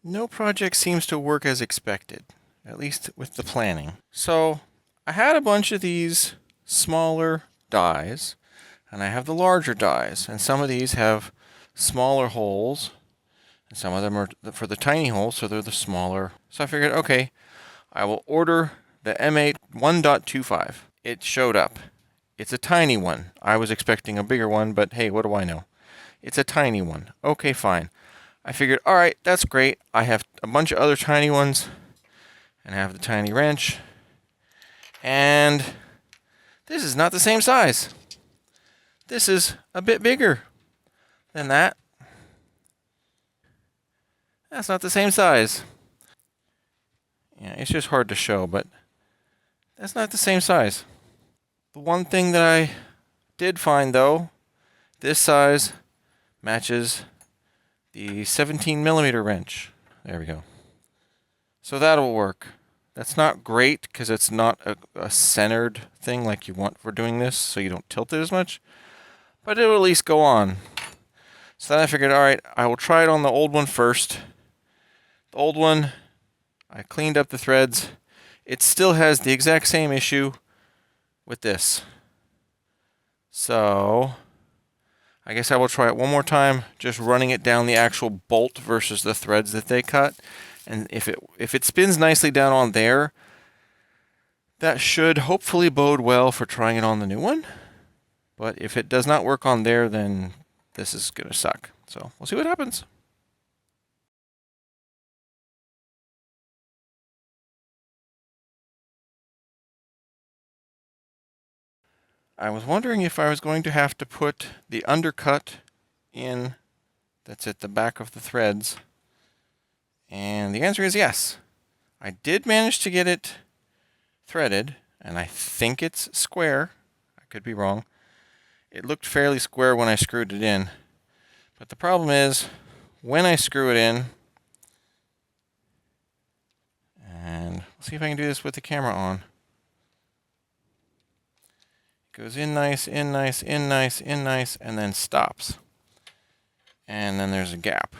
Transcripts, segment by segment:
No project seems to work as expected, at least with the planning. So I had a bunch of these smaller dies, and I have the larger dies, and some of these have smaller holes, and some of them are for the tiny holes, so they're the smaller. So I figured, okay, I will order the M8 1.25. It showed up. It's a tiny one. I was expecting a bigger one, but hey, what do I know? It's a tiny one. Okay, fine. I figured, all right, that's great. I have a bunch of other tiny ones, and I have the tiny wrench, and this is not the same size. This is a bit bigger than that. That's not the same size. Yeah, it's just hard to show, but that's not the same size. The one thing that I did find, though, this size matches the 17 millimeter wrench. There we go. So that'll work. That's not great because it's not a centered thing like you want for doing this, so you don't tilt it as much, but it'll at least go on. So then I figured, all right, I will try it on the old one first. The old one, I cleaned up the threads. It still has the exact same issue with this. So I guess I will try it one more time, just running it down the actual bolt versus the threads that they cut. And if it spins nicely down on there, that should hopefully bode well for trying it on the new one. But if it does not work on there, then this is going to suck. So we'll see what happens. I was wondering if I was going to have to put the undercut in that's at the back of the threads. And the answer is yes. I did manage to get it threaded, and I think it's square. I could be wrong. It looked fairly square when I screwed it in. But the problem is, when I screw it in, and let's see if I can do this with the camera on. It goes in nice, in nice, in nice, in nice, and then stops. And then there's a gap.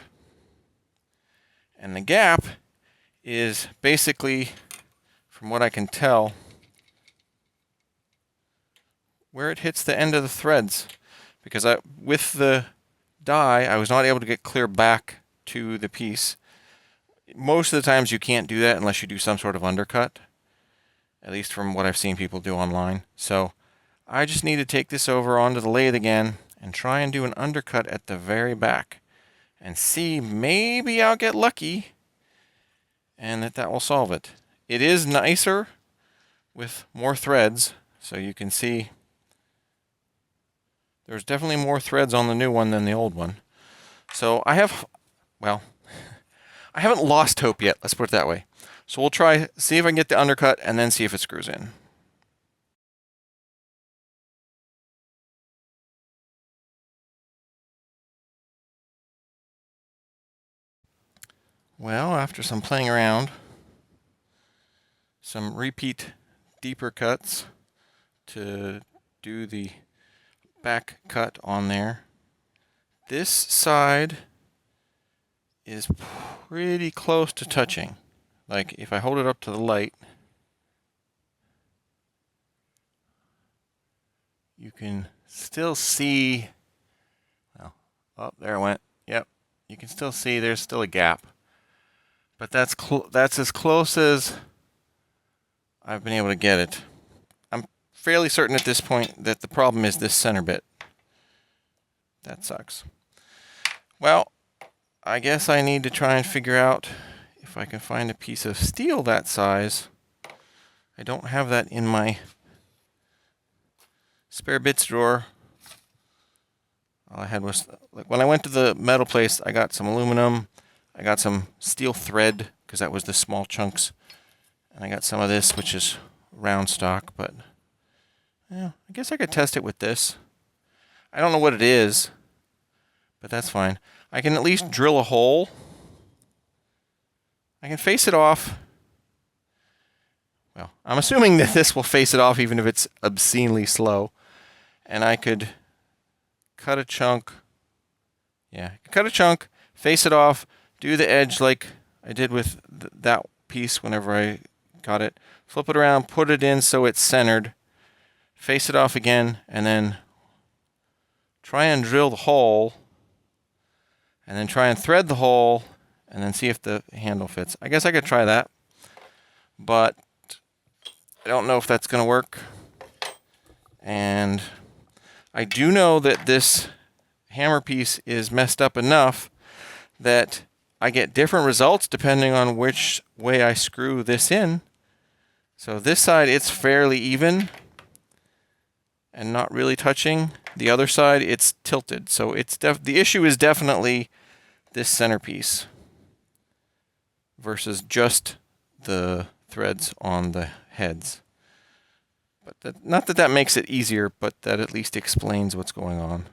And the gap is basically, from what I can tell, where it hits the end of the threads. Because with the die, I was not able to get clear back to the piece. Most of the times you can't do that unless you do some sort of undercut, at least from what I've seen people do online. So I just need to take this over onto the lathe again and try and do an undercut at the very back and see, maybe I'll get lucky and that will solve it. It is nicer with more threads, so you can see there's definitely more threads on the new one than the old one. So I haven't lost hope yet, let's put it that way. So we'll try, see if I can get the undercut, and then see if it screws in. Well, after some playing around, some repeat deeper cuts to do the back cut on there, this side is pretty close to touching. Like if I hold it up to the light, you can still see, well, oh, there it went. Yep, you can still see there's still a gap. But that's as close as I've been able to get it. I'm fairly certain at this point that the problem is this center bit. That sucks. Well, I guess I need to try and figure out if I can find a piece of steel that size. I don't have that in my spare bits drawer. All I had was, like, when I went to the metal place, I got some aluminum. I got some steel thread, because that was the small chunks. And I got some of this, which is round stock, but yeah, I guess I could test it with this. I don't know what it is, but that's fine. I can at least drill a hole. I can face it off. Well, I'm assuming that this will face it off even if it's obscenely slow. And I could cut a chunk. Yeah, cut a chunk, face it off, do the edge like I did with that piece whenever I got it. Flip it around, put it in so it's centered, face it off again, and then try and drill the hole, and then try and thread the hole, and then see if the handle fits. I guess I could try that, but I don't know if that's going to work. And I do know that this hammer piece is messed up enough that I get different results depending on which way I screw this in. So this side, it's fairly even and not really touching. The other side, it's tilted. So it's the issue is definitely this centerpiece versus just the threads on the heads. But not that that makes it easier, but that at least explains what's going on.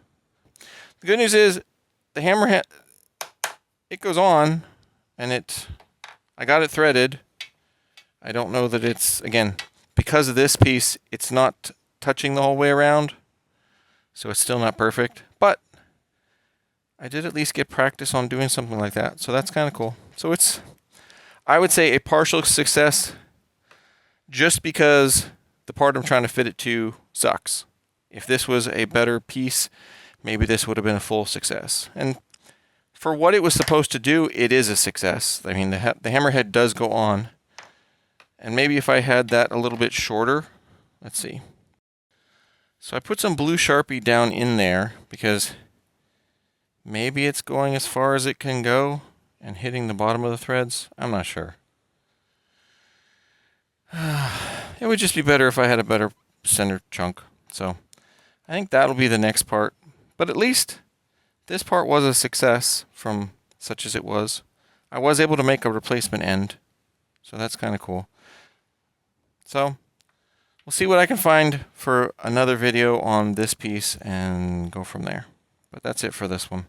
The good news is the hammerhead, it goes on, and I got it threaded. I don't know that it's, again, because of this piece, it's not touching the whole way around, so it's still not perfect, but I did at least get practice on doing something like that, so that's kind of cool. So it's, I would say, a partial success just because the part I'm trying to fit it to sucks. If this was a better piece, maybe this would have been a full success. And for what it was supposed to do, it is a success. I mean, the hammerhead does go on. And maybe if I had that a little bit shorter, let's see. So I put some blue Sharpie down in there because maybe it's going as far as it can go and hitting the bottom of the threads. I'm not sure. It would just be better if I had a better center chunk. So I think that'll be the next part. But at least this part was a success from such as it was. I was able to make a replacement end. So that's kind of cool. So we'll see what I can find for another video on this piece and go from there. But that's it for this one.